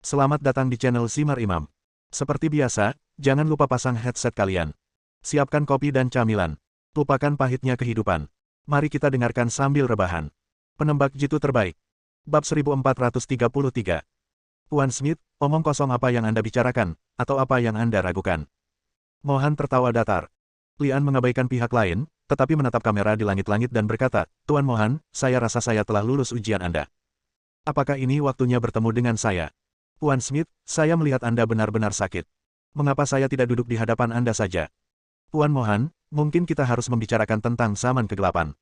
Selamat datang di channel Zimar Imam. Seperti biasa, jangan lupa pasang headset kalian. Siapkan kopi dan camilan. Lupakan pahitnya kehidupan. Mari kita dengarkan sambil rebahan. Penembak jitu terbaik. Bab 1433. Tuan Smith, omong kosong apa yang Anda bicarakan, atau apa yang Anda ragukan? Mohan tertawa datar. Lian mengabaikan pihak lain, tetapi menatap kamera di langit-langit dan berkata, Tuan Mohan, saya rasa saya telah lulus ujian Anda. Apakah ini waktunya bertemu dengan saya? Tuan Smith, saya melihat Anda benar-benar sakit. Mengapa saya tidak duduk di hadapan Anda saja? Tuan Mohan, mungkin kita harus membicarakan tentang zaman kegelapan.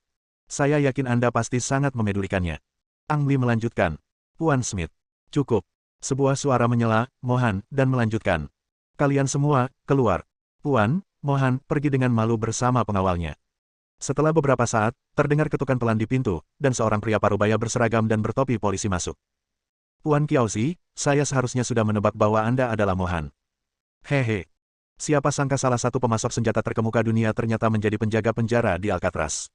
Saya yakin Anda pasti sangat memedulikannya. Ang Li melanjutkan. Tuan Smith. Cukup. Sebuah suara menyela, Mohan, dan melanjutkan. Kalian semua, keluar. Tuan, Mohan, pergi dengan malu bersama pengawalnya. Setelah beberapa saat, terdengar ketukan pelan di pintu, dan seorang pria parubaya berseragam dan bertopi polisi masuk. Tuan Qiaozi, saya seharusnya sudah menebak bahwa Anda adalah Mohan. Hehe. Siapa sangka salah satu pemasok senjata terkemuka dunia ternyata menjadi penjaga penjara di Alcatraz.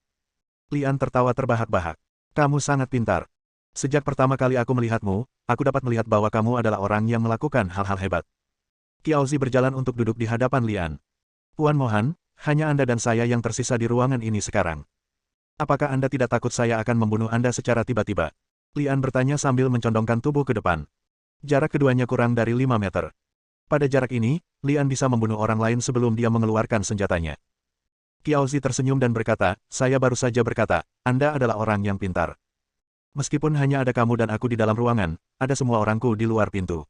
Lian tertawa terbahak-bahak. Kamu sangat pintar. Sejak pertama kali aku melihatmu, aku dapat melihat bahwa kamu adalah orang yang melakukan hal-hal hebat. Qiaozi berjalan untuk duduk di hadapan Lian. Tuan Mohan, hanya Anda dan saya yang tersisa di ruangan ini sekarang. Apakah Anda tidak takut saya akan membunuh Anda secara tiba-tiba? Lian bertanya sambil mencondongkan tubuh ke depan. Jarak keduanya kurang dari 5 meter. Pada jarak ini, Lian bisa membunuh orang lain sebelum dia mengeluarkan senjatanya. Qiaozi tersenyum dan berkata, saya baru saja berkata, Anda adalah orang yang pintar. Meskipun hanya ada kamu dan aku di dalam ruangan, ada semua orangku di luar pintu.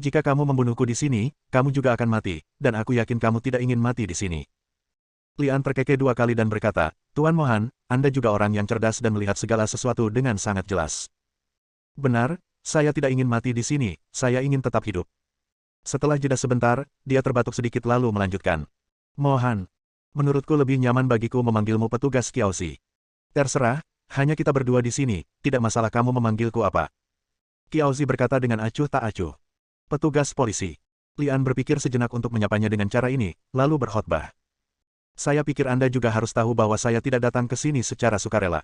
Jika kamu membunuhku di sini, kamu juga akan mati, dan aku yakin kamu tidak ingin mati di sini. Lian terkekeh 2 kali dan berkata, Tuan Mohan, Anda juga orang yang cerdas dan melihat segala sesuatu dengan sangat jelas. Benar, saya tidak ingin mati di sini, saya ingin tetap hidup. Setelah jeda sebentar, dia terbatuk sedikit lalu melanjutkan. Mohan, menurutku lebih nyaman bagiku memanggilmu petugas Qiaozi. Terserah, hanya kita berdua di sini, tidak masalah kamu memanggilku apa. Qiaozi berkata dengan acuh tak acuh. Petugas polisi. Lian berpikir sejenak untuk menyapanya dengan cara ini, lalu berkhotbah. Saya pikir Anda juga harus tahu bahwa saya tidak datang ke sini secara sukarela.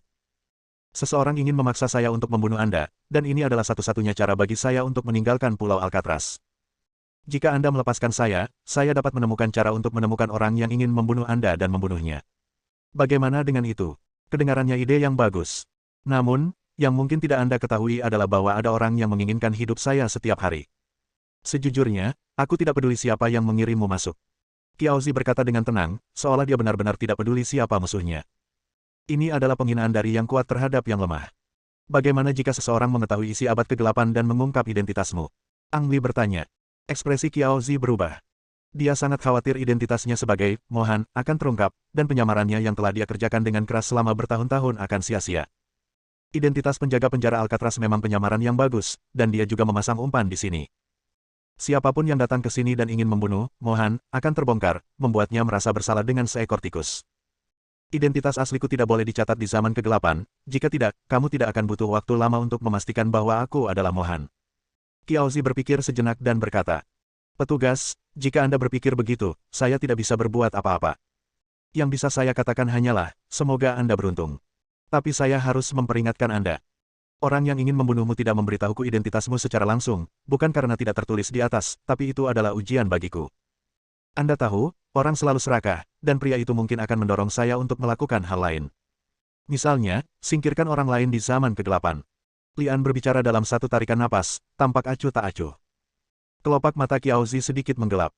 Seseorang ingin memaksa saya untuk membunuh Anda, dan ini adalah satu-satunya cara bagi saya untuk meninggalkan Pulau Alcatraz. Jika Anda melepaskan saya dapat menemukan cara untuk menemukan orang yang ingin membunuh Anda dan membunuhnya. Bagaimana dengan itu? Kedengarannya ide yang bagus. Namun, yang mungkin tidak Anda ketahui adalah bahwa ada orang yang menginginkan hidup saya setiap hari. Sejujurnya, aku tidak peduli siapa yang mengirimmu masuk. Qiaozi berkata dengan tenang, seolah dia benar-benar tidak peduli siapa musuhnya. Ini adalah penghinaan dari yang kuat terhadap yang lemah. Bagaimana jika seseorang mengetahui isi abad kegelapan dan mengungkap identitasmu? Ang Li bertanya. Ekspresi Qiaozi berubah. Dia sangat khawatir identitasnya sebagai Mohan akan terungkap, dan penyamarannya yang telah dia kerjakan dengan keras selama bertahun-tahun akan sia-sia. Identitas penjaga penjara Alcatraz memang penyamaran yang bagus, dan dia juga memasang umpan di sini. Siapapun yang datang ke sini dan ingin membunuh Mohan akan terbongkar, membuatnya merasa bersalah dengan seekor tikus. Identitas asliku tidak boleh dicatat di zaman kegelapan, jika tidak, kamu tidak akan butuh waktu lama untuk memastikan bahwa aku adalah Mohan. Qiaozi berpikir sejenak dan berkata, Petugas, jika Anda berpikir begitu, saya tidak bisa berbuat apa-apa. Yang bisa saya katakan hanyalah, semoga Anda beruntung. Tapi saya harus memperingatkan Anda. Orang yang ingin membunuhmu tidak memberitahuku identitasmu secara langsung, bukan karena tidak tertulis di atas, tapi itu adalah ujian bagiku. Anda tahu, orang selalu serakah, dan pria itu mungkin akan mendorong saya untuk melakukan hal lain. Misalnya, singkirkan orang lain di zaman kegelapan. Lian berbicara dalam satu tarikan napas, tampak acuh tak acuh. Kelopak mata Qiaozi sedikit menggelap.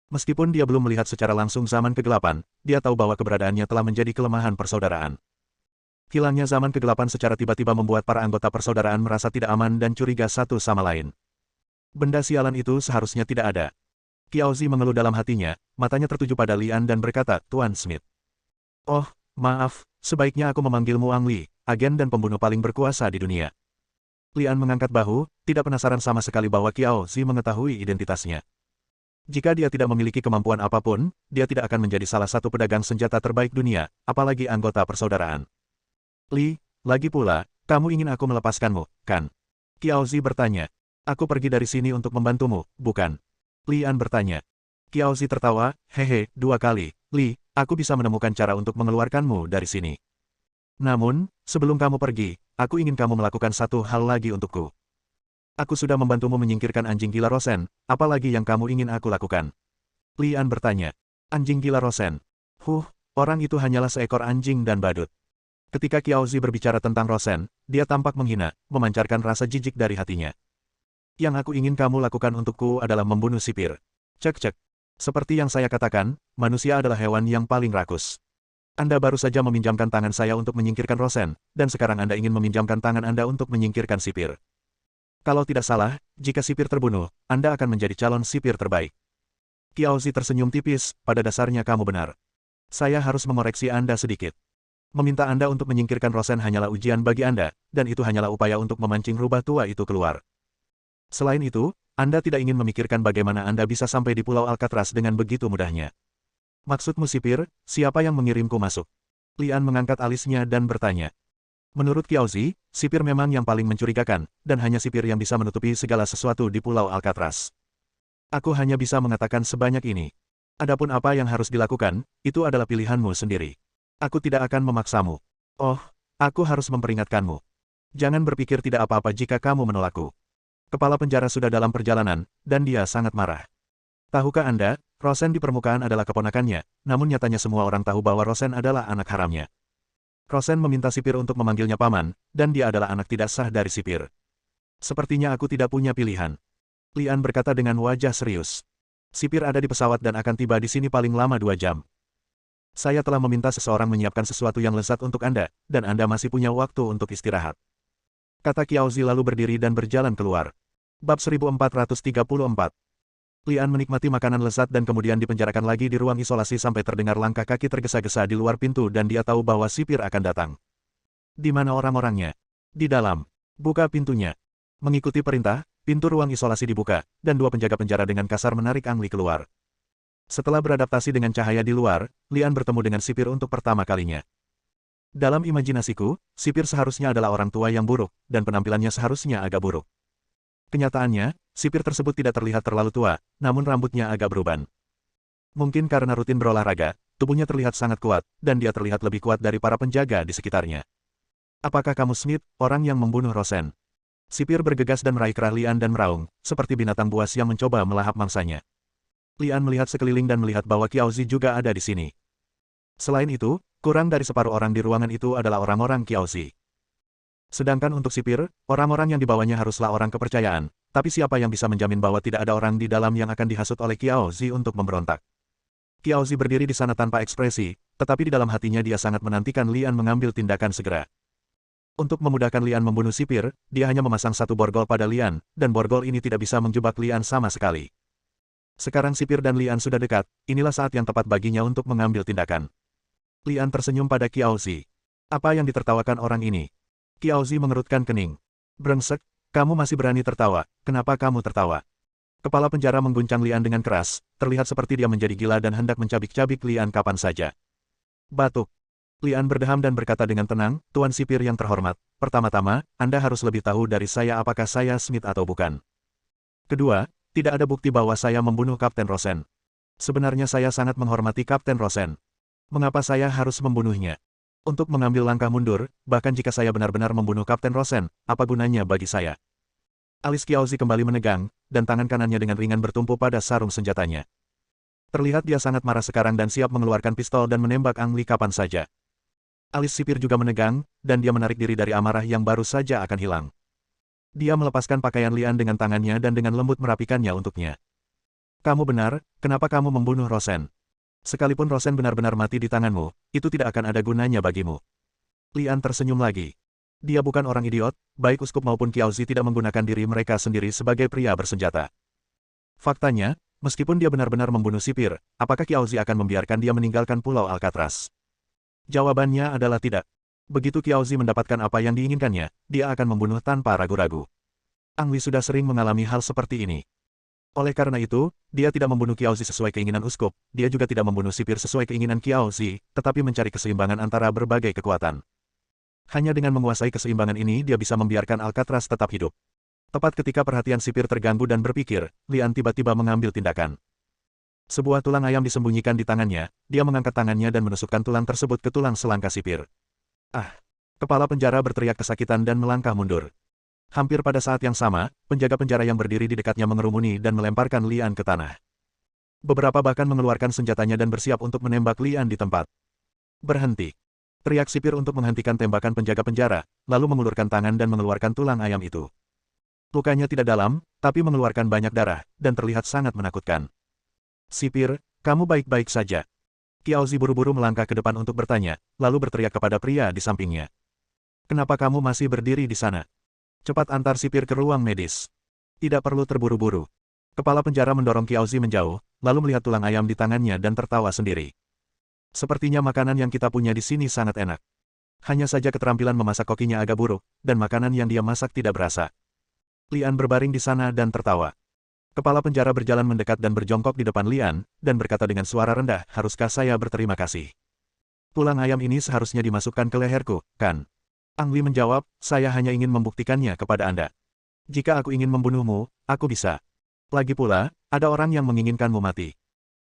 Meskipun dia belum melihat secara langsung zaman kegelapan, dia tahu bahwa keberadaannya telah menjadi kelemahan persaudaraan. Hilangnya zaman kegelapan secara tiba-tiba membuat para anggota persaudaraan merasa tidak aman dan curiga satu sama lain. Benda sialan itu seharusnya tidak ada. Qiaozi mengeluh dalam hatinya, matanya tertuju pada Lian dan berkata, Tuan Smith. Oh, maaf, sebaiknya aku memanggilmu Ang Li, agen dan pembunuh paling berkuasa di dunia. Lian mengangkat bahu, tidak penasaran sama sekali bahwa Qiaozi mengetahui identitasnya. Jika dia tidak memiliki kemampuan apapun, dia tidak akan menjadi salah satu pedagang senjata terbaik dunia, apalagi anggota persaudaraan. Li, lagi pula, kamu ingin aku melepaskanmu, kan? Qiaozi bertanya. Aku pergi dari sini untuk membantumu, bukan? Lian bertanya. Qiaozi tertawa, hehe, 2 kali. Li, aku bisa menemukan cara untuk mengeluarkanmu dari sini. Namun, sebelum kamu pergi, aku ingin kamu melakukan satu hal lagi untukku. Aku sudah membantumu menyingkirkan anjing gila Rosen, apalagi yang kamu ingin aku lakukan? Lian bertanya. Anjing gila Rosen. Orang itu hanyalah seekor anjing dan badut. Ketika Qiaozi berbicara tentang Rosen, dia tampak menghina, memancarkan rasa jijik dari hatinya. Yang aku ingin kamu lakukan untukku adalah membunuh sipir. Cek. Seperti yang saya katakan, manusia adalah hewan yang paling rakus. Anda baru saja meminjamkan tangan saya untuk menyingkirkan Rosen, dan sekarang Anda ingin meminjamkan tangan Anda untuk menyingkirkan sipir. Kalau tidak salah, jika sipir terbunuh, Anda akan menjadi calon sipir terbaik. Qiaozi tersenyum tipis, pada dasarnya kamu benar. Saya harus mengoreksi Anda sedikit. Meminta Anda untuk menyingkirkan Rosen hanyalah ujian bagi Anda, dan itu hanyalah upaya untuk memancing rubah tua itu keluar. Selain itu, Anda tidak ingin memikirkan bagaimana Anda bisa sampai di Pulau Alcatraz dengan begitu mudahnya. Maksudmu sipir, siapa yang mengirimku masuk? Lian mengangkat alisnya dan bertanya. Menurut Qiaozi, sipir memang yang paling mencurigakan, dan hanya sipir yang bisa menutupi segala sesuatu di Pulau Alcatraz. Aku hanya bisa mengatakan sebanyak ini. Adapun apa yang harus dilakukan, itu adalah pilihanmu sendiri. Aku tidak akan memaksamu. Oh, aku harus memperingatkanmu. Jangan berpikir tidak apa-apa jika kamu menolakku. Kepala penjara sudah dalam perjalanan, dan dia sangat marah. Tahukah Anda, Rosen di permukaan adalah keponakannya, namun nyatanya semua orang tahu bahwa Rosen adalah anak haramnya. Rosen meminta sipir untuk memanggilnya paman, dan dia adalah anak tidak sah dari sipir. Sepertinya aku tidak punya pilihan. Lian berkata dengan wajah serius. Sipir ada di pesawat dan akan tiba di sini paling lama 2 jam. Saya telah meminta seseorang menyiapkan sesuatu yang lezat untuk Anda, dan Anda masih punya waktu untuk istirahat. Kata Qiaozi lalu berdiri dan berjalan keluar. Bab 1434. Lian menikmati makanan lezat dan kemudian dipenjarakan lagi di ruang isolasi sampai terdengar langkah kaki tergesa-gesa di luar pintu dan dia tahu bahwa sipir akan datang. Di mana orang-orangnya? Di dalam. Buka pintunya. Mengikuti perintah, pintu ruang isolasi dibuka, dan 2 penjaga penjara dengan kasar menarik Ang Li keluar. Setelah beradaptasi dengan cahaya di luar, Lian bertemu dengan sipir untuk pertama kalinya. Dalam imajinasiku, sipir seharusnya adalah orang tua yang buruk, dan penampilannya seharusnya agak buruk. Kenyataannya, sipir tersebut tidak terlihat terlalu tua, namun rambutnya agak beruban. Mungkin karena rutin berolahraga, tubuhnya terlihat sangat kuat, dan dia terlihat lebih kuat dari para penjaga di sekitarnya. Apakah kamu Smith, orang yang membunuh Rosen? Sipir bergegas dan meraih kerah Lian dan meraung, seperti binatang buas yang mencoba melahap mangsanya. Lian melihat sekeliling dan melihat bahwa Qiaozi juga ada di sini. Selain itu, kurang dari separuh orang di ruangan itu adalah orang-orang Qiaozi. Sedangkan untuk sipir, orang-orang yang dibawanya haruslah orang kepercayaan, tapi siapa yang bisa menjamin bahwa tidak ada orang di dalam yang akan dihasut oleh Qiaozi untuk memberontak? Qiaozi berdiri di sana tanpa ekspresi, tetapi di dalam hatinya dia sangat menantikan Lian mengambil tindakan segera. Untuk memudahkan Lian membunuh sipir, dia hanya memasang 1 borgol pada Lian, dan borgol ini tidak bisa menjebak Lian sama sekali. Sekarang sipir dan Lian sudah dekat, inilah saat yang tepat baginya untuk mengambil tindakan. Lian tersenyum pada Qiaozi. Apa yang ditertawakan orang ini? Qiaozi mengerutkan kening. Brengsek, kamu masih berani tertawa, kenapa kamu tertawa? Kepala penjara mengguncang Lian dengan keras, terlihat seperti dia menjadi gila dan hendak mencabik-cabik Lian kapan saja. Batuk. Lian berdeham dan berkata dengan tenang, Tuan Sipir yang terhormat, pertama-tama, Anda harus lebih tahu dari saya apakah saya Smith atau bukan. Kedua, tidak ada bukti bahwa saya membunuh Kapten Rosen. Sebenarnya saya sangat menghormati Kapten Rosen. Mengapa saya harus membunuhnya? Untuk mengambil langkah mundur, bahkan jika saya benar-benar membunuh Kapten Rosen, apa gunanya bagi saya? Alis Qiaozi kembali menegang, dan tangan kanannya dengan ringan bertumpu pada sarung senjatanya. Terlihat dia sangat marah sekarang dan siap mengeluarkan pistol dan menembak Ang Li kapan saja. Alis sipir juga menegang, dan dia menarik diri dari amarah yang baru saja akan hilang. Dia melepaskan pakaian Lian dengan tangannya dan dengan lembut merapikannya untuknya. Kamu benar, kenapa kamu membunuh Rosen? Sekalipun Rosen benar-benar mati di tanganmu, itu tidak akan ada gunanya bagimu. Lian tersenyum lagi. Dia bukan orang idiot, baik uskup maupun Qiaozi tidak menggunakan diri mereka sendiri sebagai pria bersenjata. Faktanya, meskipun dia benar-benar membunuh sipir, apakah Qiaozi akan membiarkan dia meninggalkan Pulau Alcatraz? Jawabannya adalah tidak. Begitu Qiaozi mendapatkan apa yang diinginkannya, dia akan membunuh tanpa ragu-ragu. Ang Li sudah sering mengalami hal seperti ini. Oleh karena itu, dia tidak membunuh Qiaozi sesuai keinginan uskup, dia juga tidak membunuh sipir sesuai keinginan Qiaozi, tetapi mencari keseimbangan antara berbagai kekuatan. Hanya dengan menguasai keseimbangan ini dia bisa membiarkan Alcatraz tetap hidup. Tepat ketika perhatian sipir terganggu dan berpikir, Lian tiba-tiba mengambil tindakan. Sebuah tulang ayam disembunyikan di tangannya, dia mengangkat tangannya dan menusukkan tulang tersebut ke tulang selangka sipir. Ah! Kepala penjara berteriak kesakitan dan melangkah mundur. Hampir pada saat yang sama, penjaga penjara yang berdiri di dekatnya mengerumuni dan melemparkan Lian ke tanah. Beberapa bahkan mengeluarkan senjatanya dan bersiap untuk menembak Lian di tempat. Berhenti. Teriak sipir untuk menghentikan tembakan penjaga penjara, lalu mengulurkan tangan dan mengeluarkan tulang ayam itu. Lukanya tidak dalam, tapi mengeluarkan banyak darah, dan terlihat sangat menakutkan. Sipir, kamu baik-baik saja. Qiaozi buru-buru melangkah ke depan untuk bertanya, lalu berteriak kepada pria di sampingnya. Kenapa kamu masih berdiri di sana? Cepat antar sipir ke ruang medis. Tidak perlu terburu-buru. Kepala penjara mendorong Qiaozi menjauh, lalu melihat tulang ayam di tangannya dan tertawa sendiri. Sepertinya makanan yang kita punya di sini sangat enak. Hanya saja keterampilan memasak kokinya agak buruk, dan makanan yang dia masak tidak berasa. Lian berbaring di sana dan tertawa. Kepala penjara berjalan mendekat dan berjongkok di depan Lian, dan berkata dengan suara rendah, haruskah saya berterima kasih? Tulang ayam ini seharusnya dimasukkan ke leherku, kan? Ang Li menjawab, saya hanya ingin membuktikannya kepada Anda. Jika aku ingin membunuhmu, aku bisa. Lagi pula, ada orang yang menginginkanmu mati.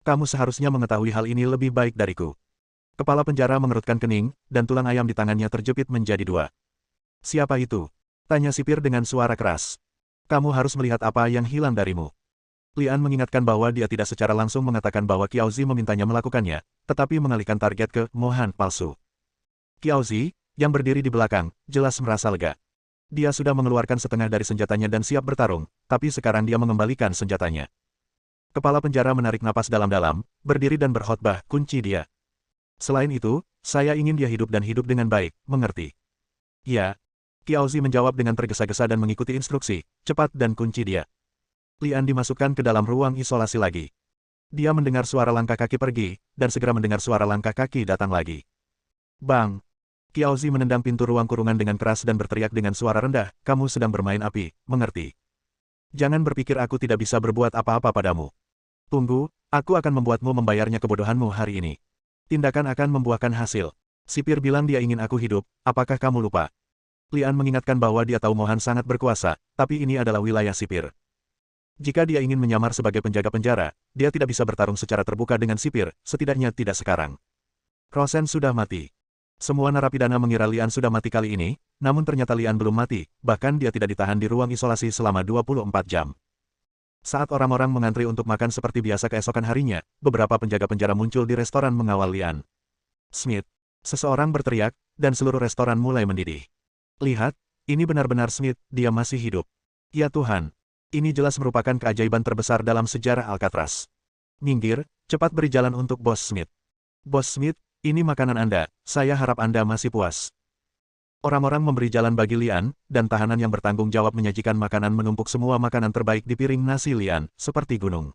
Kamu seharusnya mengetahui hal ini lebih baik dariku. Kepala penjara mengerutkan kening, dan tulang ayam di tangannya terjepit menjadi dua. Siapa itu? Tanya sipir dengan suara keras. Kamu harus melihat apa yang hilang darimu. Lian mengingatkan bahwa dia tidak secara langsung mengatakan bahwa Qiaozi memintanya melakukannya, tetapi mengalihkan target ke Mohan palsu. Qiaozi, yang berdiri di belakang, jelas merasa lega. Dia sudah mengeluarkan setengah dari senjatanya dan siap bertarung, tapi sekarang dia mengembalikan senjatanya. Kepala penjara menarik napas dalam-dalam, berdiri dan berkhotbah, kunci dia. Selain itu, saya ingin dia hidup dan hidup dengan baik, mengerti? Ya. Qiaozi menjawab dengan tergesa-gesa dan mengikuti instruksi, cepat dan kunci dia. Lian dimasukkan ke dalam ruang isolasi lagi. Dia mendengar suara langkah kaki pergi, dan segera mendengar suara langkah kaki datang lagi. Bang! Qiaozi menendang pintu ruang kurungan dengan keras dan berteriak dengan suara rendah, kamu sedang bermain api, mengerti? Jangan berpikir aku tidak bisa berbuat apa-apa padamu. Tunggu, aku akan membuatmu membayarnya kebodohanmu hari ini. Tindakan akan membuahkan hasil. Sipir bilang dia ingin aku hidup, apakah kamu lupa? Lian mengingatkan bahwa dia tahu Mohan sangat berkuasa, tapi ini adalah wilayah sipir. Jika dia ingin menyamar sebagai penjaga penjara, dia tidak bisa bertarung secara terbuka dengan sipir, setidaknya tidak sekarang. Rosen sudah mati. Semua narapidana mengira Lian sudah mati kali ini, namun ternyata Lian belum mati, bahkan dia tidak ditahan di ruang isolasi selama 24 jam. Saat orang-orang mengantri untuk makan seperti biasa keesokan harinya, beberapa penjaga penjara muncul di restoran mengawal Lian. Smith. Seseorang berteriak, dan seluruh restoran mulai mendidih. Lihat, ini benar-benar Smith, dia masih hidup. Ya Tuhan. Ini jelas merupakan keajaiban terbesar dalam sejarah Alcatraz. Minggir, cepat beri jalan untuk Bos Smith. Bos Smith, ini makanan Anda, saya harap Anda masih puas. Orang-orang memberi jalan bagi Lian, dan tahanan yang bertanggung jawab menyajikan makanan menumpuk semua makanan terbaik di piring nasi Lian, seperti gunung.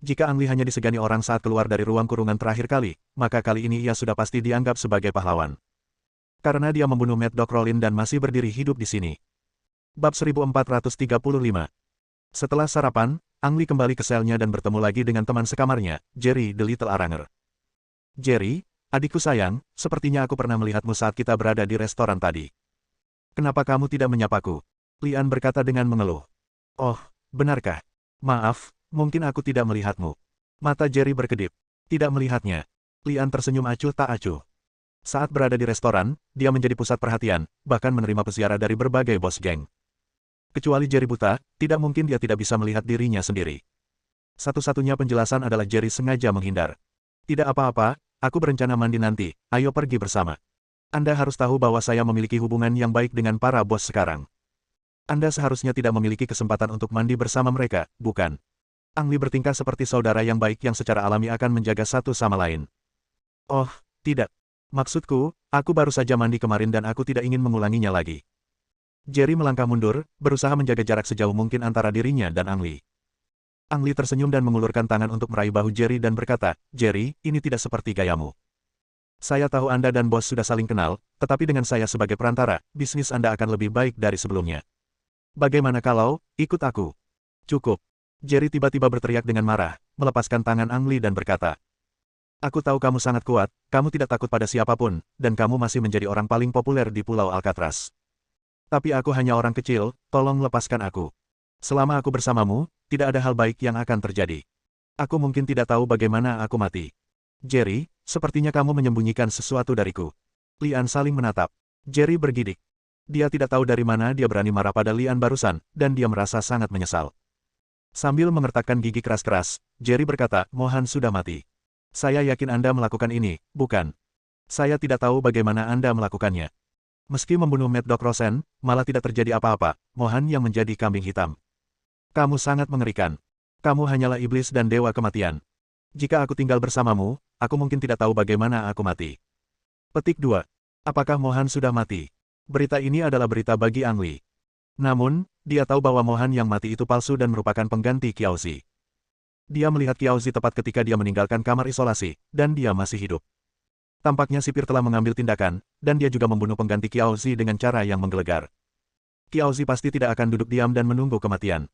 Jika Ang Li hanya disegani orang saat keluar dari ruang kurungan terakhir kali, maka kali ini ia sudah pasti dianggap sebagai pahlawan. Karena dia membunuh Mad Dog Rollin dan masih berdiri hidup di sini. Bab 1435. Setelah sarapan, Ang Li kembali ke selnya dan bertemu lagi dengan teman sekamarnya, Jerry the Little Aranger. Jerry, adikku sayang, sepertinya aku pernah melihatmu saat kita berada di restoran tadi. Kenapa kamu tidak menyapaku? Lian berkata dengan mengeluh. Oh, benarkah? Maaf, mungkin aku tidak melihatmu. Mata Jerry berkedip. Tidak melihatnya. Lian tersenyum acuh tak acuh. Saat berada di restoran, dia menjadi pusat perhatian, bahkan menerima peziarah dari berbagai bos geng. Kecuali Jerry buta, tidak mungkin dia tidak bisa melihat dirinya sendiri. Satu-satunya penjelasan adalah Jerry sengaja menghindar. Tidak apa-apa, aku berencana mandi nanti, ayo pergi bersama. Anda harus tahu bahwa saya memiliki hubungan yang baik dengan para bos sekarang. Anda seharusnya tidak memiliki kesempatan untuk mandi bersama mereka, bukan? Ang Li bertingkah seperti saudara yang baik yang secara alami akan menjaga satu sama lain. Oh, tidak. Maksudku, aku baru saja mandi kemarin dan aku tidak ingin mengulanginya lagi. Jerry melangkah mundur, berusaha menjaga jarak sejauh mungkin antara dirinya dan Ang Li. Ang Li tersenyum dan mengulurkan tangan untuk meraih bahu Jerry dan berkata, Jerry, ini tidak seperti gayamu. Saya tahu Anda dan bos sudah saling kenal, tetapi dengan saya sebagai perantara, bisnis Anda akan lebih baik dari sebelumnya. Bagaimana kalau, ikut aku? Cukup. Jerry tiba-tiba berteriak dengan marah, melepaskan tangan Ang Li dan berkata, aku tahu kamu sangat kuat, kamu tidak takut pada siapapun, dan kamu masih menjadi orang paling populer di Pulau Alcatraz. Tapi aku hanya orang kecil, tolong lepaskan aku. Selama aku bersamamu, tidak ada hal baik yang akan terjadi. Aku mungkin tidak tahu bagaimana aku mati. Jerry, sepertinya kamu menyembunyikan sesuatu dariku. Lian saling menatap. Jerry bergidik. Dia tidak tahu dari mana dia berani marah pada Lian barusan, dan dia merasa sangat menyesal. Sambil mengertakkan gigi keras-keras, Jerry berkata, Mohan sudah mati. Saya yakin Anda melakukan ini, bukan? Saya tidak tahu bagaimana Anda melakukannya. Meski membunuh Mad Dog Rosen, malah tidak terjadi apa-apa, Mohan yang menjadi kambing hitam. Kamu sangat mengerikan. Kamu hanyalah iblis dan dewa kematian. Jika aku tinggal bersamamu, aku mungkin tidak tahu bagaimana aku mati. Petik 2. Apakah Mohan sudah mati? Berita ini adalah berita bagi Ang Li. Namun, dia tahu bahwa Mohan yang mati itu palsu dan merupakan pengganti Qiaozi. Dia melihat Qiaozi tepat ketika dia meninggalkan kamar isolasi, dan dia masih hidup. Tampaknya sipir telah mengambil tindakan, dan dia juga membunuh pengganti Qiaozi dengan cara yang menggelegar. Qiaozi pasti tidak akan duduk diam dan menunggu kematian.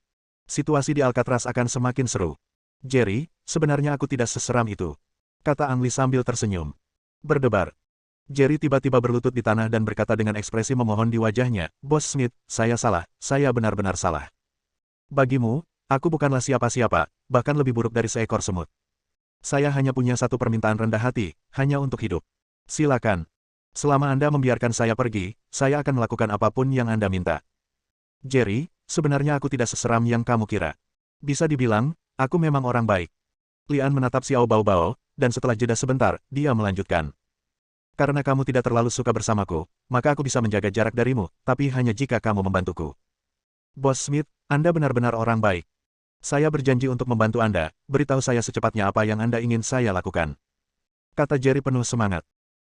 Situasi di Alcatraz akan semakin seru. Jerry, sebenarnya aku tidak seseram itu, kata Ang Li sambil tersenyum. Berdebar. Jerry tiba-tiba berlutut di tanah dan berkata dengan ekspresi memohon di wajahnya, Bos Smith, saya salah, saya benar-benar salah. Bagimu, aku bukanlah siapa-siapa, bahkan lebih buruk dari seekor semut. Saya hanya punya satu permintaan rendah hati, hanya untuk hidup. Silakan. Selama Anda membiarkan saya pergi, saya akan melakukan apapun yang Anda minta. Jerry, sebenarnya aku tidak seseram yang kamu kira. Bisa dibilang, aku memang orang baik. Lian menatap Xiao Baobao, dan setelah jeda sebentar, dia melanjutkan. Karena kamu tidak terlalu suka bersamaku, maka aku bisa menjaga jarak darimu, tapi hanya jika kamu membantuku. Bos Smith, Anda benar-benar orang baik. Saya berjanji untuk membantu Anda, beritahu saya secepatnya apa yang Anda ingin saya lakukan. Kata Jerry penuh semangat.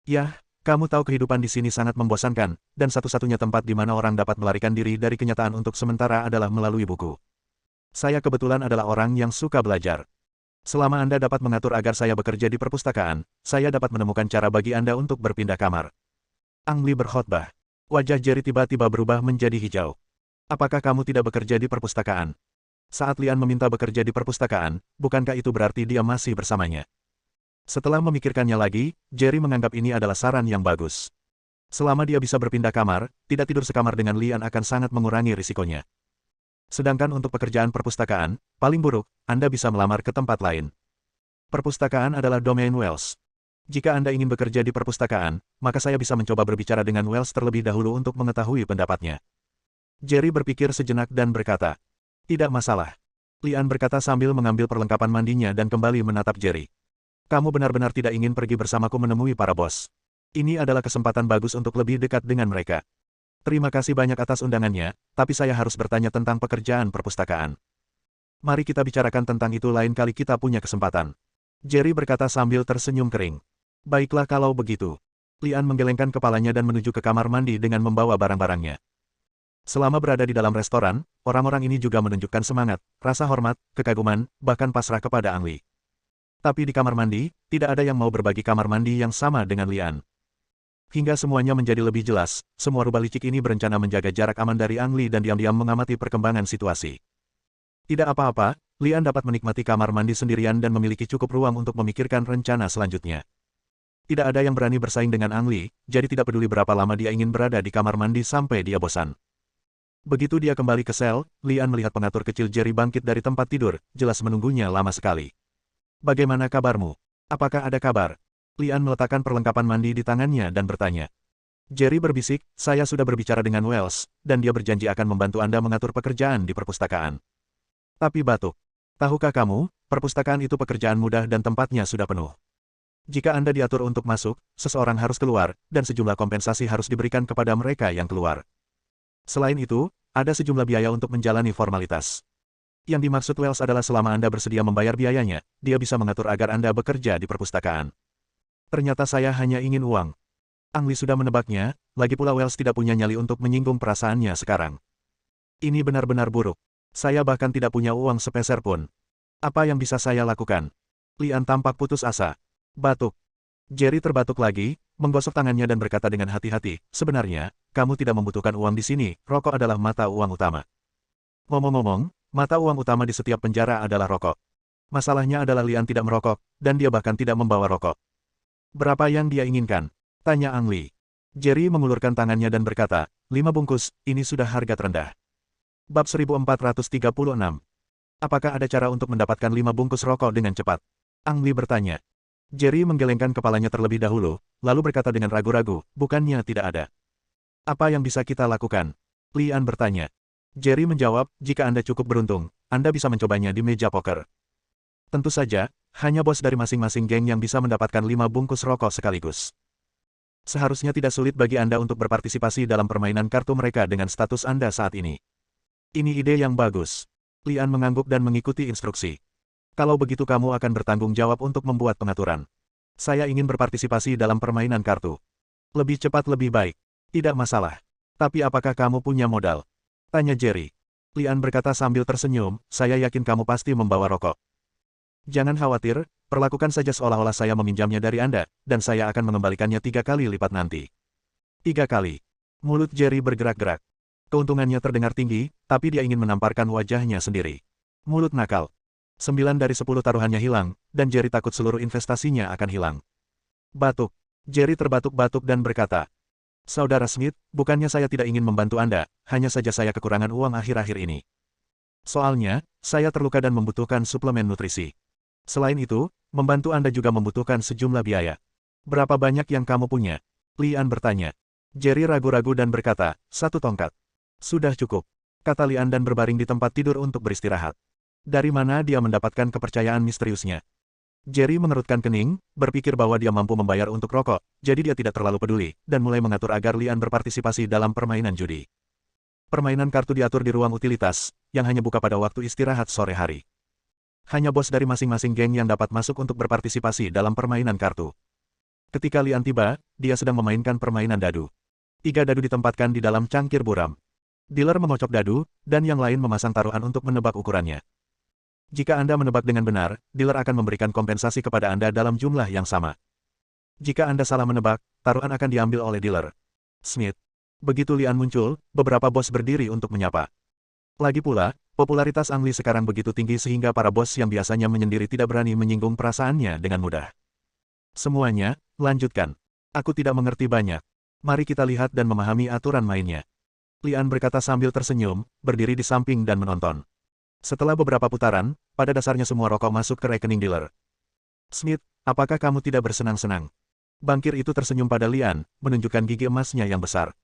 Yah, kamu tahu kehidupan di sini sangat membosankan, dan satu-satunya tempat di mana orang dapat melarikan diri dari kenyataan untuk sementara adalah melalui buku. Saya kebetulan adalah orang yang suka belajar. Selama Anda dapat mengatur agar saya bekerja di perpustakaan, saya dapat menemukan cara bagi Anda untuk berpindah kamar. Ang Li berkhotbah. Wajah Jerry tiba-tiba berubah menjadi hijau. Apakah kamu tidak bekerja di perpustakaan? Saat Lian meminta bekerja di perpustakaan, bukankah itu berarti dia masih bersamanya? Setelah memikirkannya lagi, Jerry menganggap ini adalah saran yang bagus. Selama dia bisa berpindah kamar, tidak tidur sekamar dengan Lian akan sangat mengurangi risikonya. Sedangkan untuk pekerjaan perpustakaan, paling buruk, Anda bisa melamar ke tempat lain. Perpustakaan adalah domain Wells. Jika Anda ingin bekerja di perpustakaan, maka saya bisa mencoba berbicara dengan Wells terlebih dahulu untuk mengetahui pendapatnya. Jerry berpikir sejenak dan berkata, tidak masalah. Lian berkata sambil mengambil perlengkapan mandinya dan kembali menatap Jerry. Kamu benar-benar tidak ingin pergi bersamaku menemui para bos. Ini adalah kesempatan bagus untuk lebih dekat dengan mereka. Terima kasih banyak atas undangannya, tapi saya harus bertanya tentang pekerjaan perpustakaan. Mari kita bicarakan tentang itu lain kali kita punya kesempatan. Jerry berkata sambil tersenyum kering. Baiklah kalau begitu. Lian menggelengkan kepalanya dan menuju ke kamar mandi dengan membawa barang-barangnya. Selama berada di dalam restoran, orang-orang ini juga menunjukkan semangat, rasa hormat, kekaguman, bahkan pasrah kepada Ang Li. Tapi di kamar mandi, tidak ada yang mau berbagi kamar mandi yang sama dengan Lian. Hingga semuanya menjadi lebih jelas, semua rubah licik ini berencana menjaga jarak aman dari Ang Li dan diam-diam mengamati perkembangan situasi. Tidak apa-apa, Lian dapat menikmati kamar mandi sendirian dan memiliki cukup ruang untuk memikirkan rencana selanjutnya. Tidak ada yang berani bersaing dengan Ang Li, jadi tidak peduli berapa lama dia ingin berada di kamar mandi sampai dia bosan. Begitu dia kembali ke sel, Lian melihat pengatur kecil Jerry bangkit dari tempat tidur, jelas menunggunya lama sekali. Bagaimana kabarmu? Apakah ada kabar? Lian meletakkan perlengkapan mandi di tangannya dan bertanya. Jerry berbisik, saya sudah berbicara dengan Wells, dan dia berjanji akan membantu Anda mengatur pekerjaan di perpustakaan. Tapi batuk. Tahukah kamu, perpustakaan itu pekerjaan mudah dan tempatnya sudah penuh. Jika Anda diatur untuk masuk, seseorang harus keluar, dan sejumlah kompensasi harus diberikan kepada mereka yang keluar. Selain itu, ada sejumlah biaya untuk menjalani formalitas. Yang dimaksud Wells adalah selama Anda bersedia membayar biayanya, dia bisa mengatur agar Anda bekerja di perpustakaan. Ternyata saya hanya ingin uang. Ang Li sudah menebaknya, lagi pula Wells tidak punya nyali untuk menyinggung perasaannya sekarang. Ini benar-benar buruk. Saya bahkan tidak punya uang sepeser pun. Apa yang bisa saya lakukan? Lian tampak putus asa. Batuk. Jerry terbatuk lagi, menggosok tangannya dan berkata dengan hati-hati, sebenarnya, kamu tidak membutuhkan uang di sini, rokok adalah mata uang utama. Ngomong-ngomong, mata uang utama di setiap penjara adalah rokok. Masalahnya adalah Lian tidak merokok, dan dia bahkan tidak membawa rokok. Berapa yang dia inginkan? Tanya Ang Li. Jerry mengulurkan tangannya dan berkata, 5 bungkus, ini sudah harga terendah. Bab 1436. Apakah ada cara untuk mendapatkan 5 bungkus rokok dengan cepat? Ang Li bertanya. Jerry menggelengkan kepalanya terlebih dahulu, lalu berkata dengan ragu-ragu, bukannya tidak ada. Apa yang bisa kita lakukan? Lian bertanya. Jerry menjawab, jika Anda cukup beruntung, Anda bisa mencobanya di meja poker. Tentu saja, hanya bos dari masing-masing geng yang bisa mendapatkan 5 bungkus rokok sekaligus. Seharusnya tidak sulit bagi Anda untuk berpartisipasi dalam permainan kartu mereka dengan status Anda saat ini. Ini ide yang bagus. Lian mengangguk dan mengikuti instruksi. Kalau begitu kamu akan bertanggung jawab untuk membuat pengaturan. Saya ingin berpartisipasi dalam permainan kartu. Lebih cepat lebih baik. Tidak masalah. Tapi apakah kamu punya modal? Tanya Jerry. Lian berkata sambil tersenyum, saya yakin kamu pasti membawa rokok. Jangan khawatir, perlakukan saja seolah-olah saya meminjamnya dari Anda, dan saya akan mengembalikannya 3 kali lipat nanti. 3 kali. Mulut Jerry bergerak-gerak. Keuntungannya terdengar tinggi, tapi dia ingin menamparkan wajahnya sendiri. Mulut nakal. 9 dari 10 taruhannya hilang, dan Jerry takut seluruh investasinya akan hilang. Batuk. Jerry terbatuk-batuk dan berkata, Saudara Smith, bukannya saya tidak ingin membantu Anda, hanya saja saya kekurangan uang akhir-akhir ini. Soalnya, saya terluka dan membutuhkan suplemen nutrisi. Selain itu, membantu Anda juga membutuhkan sejumlah biaya. Berapa banyak yang kamu punya? Lian bertanya. Jerry ragu-ragu dan berkata, 1 tongkat. Sudah cukup. Kata Lian dan berbaring di tempat tidur untuk beristirahat. Dari mana dia mendapatkan kepercayaan misteriusnya? Jerry mengerutkan kening, berpikir bahwa dia mampu membayar untuk rokok, jadi dia tidak terlalu peduli, dan mulai mengatur agar Lian berpartisipasi dalam permainan judi. Permainan kartu diatur di ruang utilitas, yang hanya buka pada waktu istirahat sore hari. Hanya bos dari masing-masing geng yang dapat masuk untuk berpartisipasi dalam permainan kartu. Ketika Lian tiba, dia sedang memainkan permainan dadu. 3 dadu ditempatkan di dalam cangkir buram. Dealer mengocok dadu, dan yang lain memasang taruhan untuk menebak ukurannya. Jika Anda menebak dengan benar, dealer akan memberikan kompensasi kepada Anda dalam jumlah yang sama. Jika Anda salah menebak, taruhan akan diambil oleh dealer. Smith. Begitu Lian muncul, beberapa bos berdiri untuk menyapa. Lagi pula, popularitas Ang Lee sekarang begitu tinggi sehingga para bos yang biasanya menyendiri tidak berani menyinggung perasaannya dengan mudah. Semuanya, lanjutkan. Aku tidak mengerti banyak. Mari kita lihat dan memahami aturan mainnya. Lian berkata sambil tersenyum, berdiri di samping dan menonton. Setelah beberapa putaran, pada dasarnya semua rokok masuk ke rekening dealer. Smith, apakah kamu tidak bersenang-senang? Bankir itu tersenyum pada Lian, menunjukkan gigi emasnya yang besar.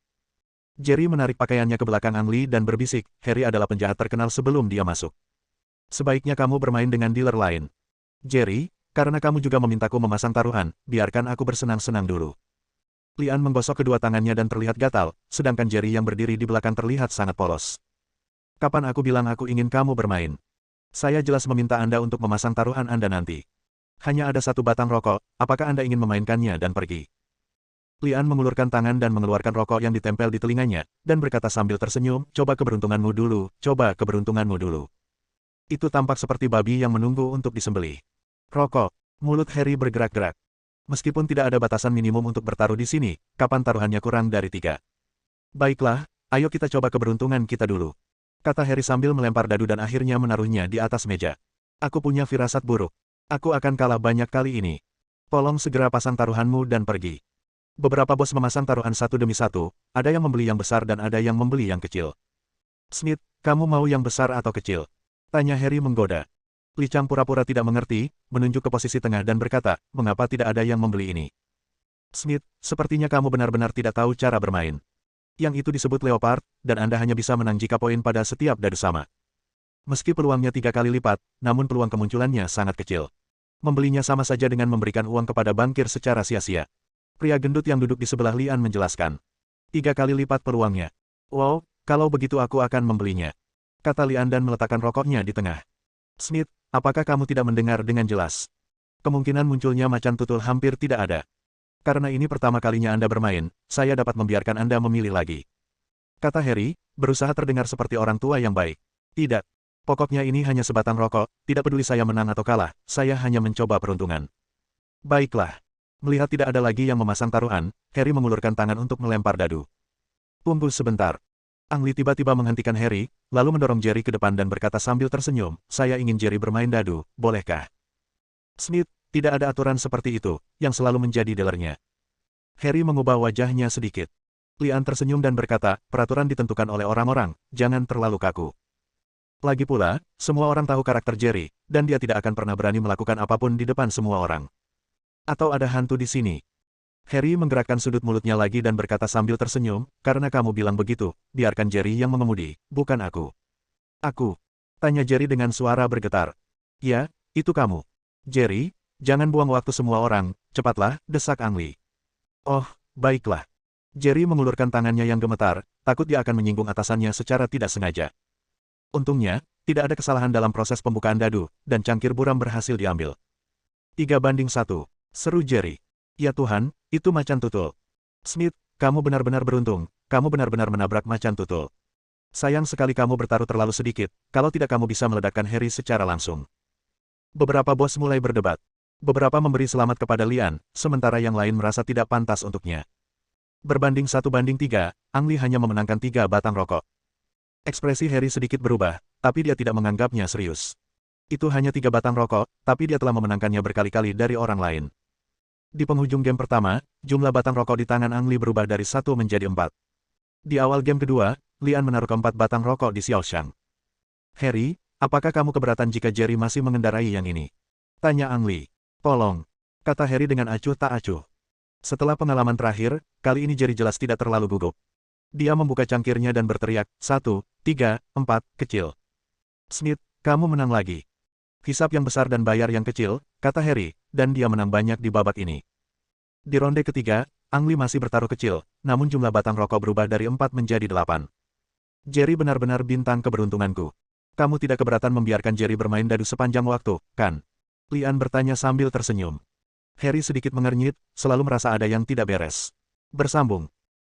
Jerry menarik pakaiannya ke belakang Ang Lee dan berbisik, Harry adalah penjahat terkenal sebelum dia masuk. Sebaiknya kamu bermain dengan dealer lain. Jerry, karena kamu juga memintaku memasang taruhan, biarkan aku bersenang-senang dulu. Lian menggosok kedua tangannya dan terlihat gatal, sedangkan Jerry yang berdiri di belakang terlihat sangat polos. Kapan aku bilang aku ingin kamu bermain? Saya jelas meminta Anda untuk memasang taruhan Anda nanti. Hanya ada 1 batang rokok, apakah Anda ingin memainkannya dan pergi? Lian mengulurkan tangan dan mengeluarkan rokok yang ditempel di telinganya, dan berkata sambil tersenyum, coba keberuntunganmu dulu, coba keberuntunganmu dulu. Itu tampak seperti babi yang menunggu untuk disembelih. Rokok. Mulut Harry bergerak-gerak. Meskipun tidak ada batasan minimum untuk bertaruh di sini, kapan taruhannya kurang dari 3? Baiklah, ayo kita coba keberuntungan kita dulu. Kata Harry sambil melempar dadu dan akhirnya menaruhnya di atas meja. Aku punya firasat buruk. Aku akan kalah banyak kali ini. Tolong segera pasang taruhanmu dan pergi. Beberapa bos memasang taruhan 1 demi 1, ada yang membeli yang besar dan ada yang membeli yang kecil. Smith, kamu mau yang besar atau kecil? Tanya Harry menggoda. Li Chang pura-pura tidak mengerti, menunjuk ke posisi tengah dan berkata, mengapa tidak ada yang membeli ini? Smith, sepertinya kamu benar-benar tidak tahu cara bermain. Yang itu disebut leopard, dan Anda hanya bisa menang jika poin pada setiap dadu sama. Meski peluangnya 3 kali lipat, namun peluang kemunculannya sangat kecil. Membelinya sama saja dengan memberikan uang kepada bankir secara sia-sia. Pria gendut yang duduk di sebelah Lian menjelaskan. 3 kali lipat peluangnya. Wow, kalau begitu aku akan membelinya. Kata Lian dan meletakkan rokoknya di tengah. Smith, apakah kamu tidak mendengar dengan jelas? Kemungkinan munculnya macan tutul hampir tidak ada. Karena ini pertama kalinya Anda bermain, saya dapat membiarkan Anda memilih lagi. Kata Harry, berusaha terdengar seperti orang tua yang baik. Tidak. Pokoknya ini hanya sebatang rokok, tidak peduli saya menang atau kalah, saya hanya mencoba peruntungan. Baiklah. Melihat tidak ada lagi yang memasang taruhan, Harry mengulurkan tangan untuk melempar dadu. Tunggu sebentar. Ang Lee tiba-tiba menghentikan Harry, lalu mendorong Jerry ke depan dan berkata sambil tersenyum, saya ingin Jerry bermain dadu, bolehkah? Smith, tidak ada aturan seperti itu, yang selalu menjadi dealernya. Harry mengubah wajahnya sedikit. Lian tersenyum dan berkata, peraturan ditentukan oleh orang-orang, jangan terlalu kaku. Lagi pula, semua orang tahu karakter Jerry, dan dia tidak akan pernah berani melakukan apapun di depan semua orang. Atau ada hantu di sini? Harry menggerakkan sudut mulutnya lagi dan berkata sambil tersenyum, karena kamu bilang begitu, biarkan Jerry yang mengemudi, bukan aku. Aku? Tanya Jerry dengan suara bergetar. Ya, itu kamu. Jerry, jangan buang waktu semua orang, cepatlah, desak Ang Lee. Oh, baiklah. Jerry mengulurkan tangannya yang gemetar, takut dia akan menyinggung atasannya secara tidak sengaja. Untungnya, tidak ada kesalahan dalam proses pembukaan dadu, dan cangkir buram berhasil diambil. 3-1, seru Jerry. Ya Tuhan, itu macan tutul. Smith, kamu benar-benar beruntung, kamu benar-benar menabrak macan tutul. Sayang sekali kamu bertaruh terlalu sedikit, kalau tidak kamu bisa meledakkan Harry secara langsung. Beberapa bos mulai berdebat. Beberapa memberi selamat kepada Lian, sementara yang lain merasa tidak pantas untuknya. Berbanding 1-3, Ang Lee hanya memenangkan 3 batang rokok. Ekspresi Harry sedikit berubah, tapi dia tidak menganggapnya serius. Itu hanya 3 batang rokok, tapi dia telah memenangkannya berkali-kali dari orang lain. Di penghujung game pertama, jumlah batang rokok di tangan Ang Lee berubah dari 1 menjadi 4. Di awal game kedua, Lian menaruh ke-4 batang rokok di Xiaoxiang. Harry, apakah kamu keberatan jika Jerry masih mengendarai yang ini? Tanya Ang Lee. Tolong, kata Harry dengan acuh tak acuh. Setelah pengalaman terakhir, kali ini Jerry jelas tidak terlalu gugup. Dia membuka cangkirnya dan berteriak, 1, 3, 4, kecil. Smith, kamu menang lagi. Hisap yang besar dan bayar yang kecil, kata Harry, dan dia menang banyak di babak ini. Di ronde ketiga, Ang Lee masih bertaruh kecil, namun jumlah batang rokok berubah dari 4 menjadi 8. Jerry benar-benar bintang keberuntunganku. Kamu tidak keberatan membiarkan Jerry bermain dadu sepanjang waktu, kan? Lian bertanya sambil tersenyum. Harry sedikit mengernyit, selalu merasa ada yang tidak beres. Bersambung.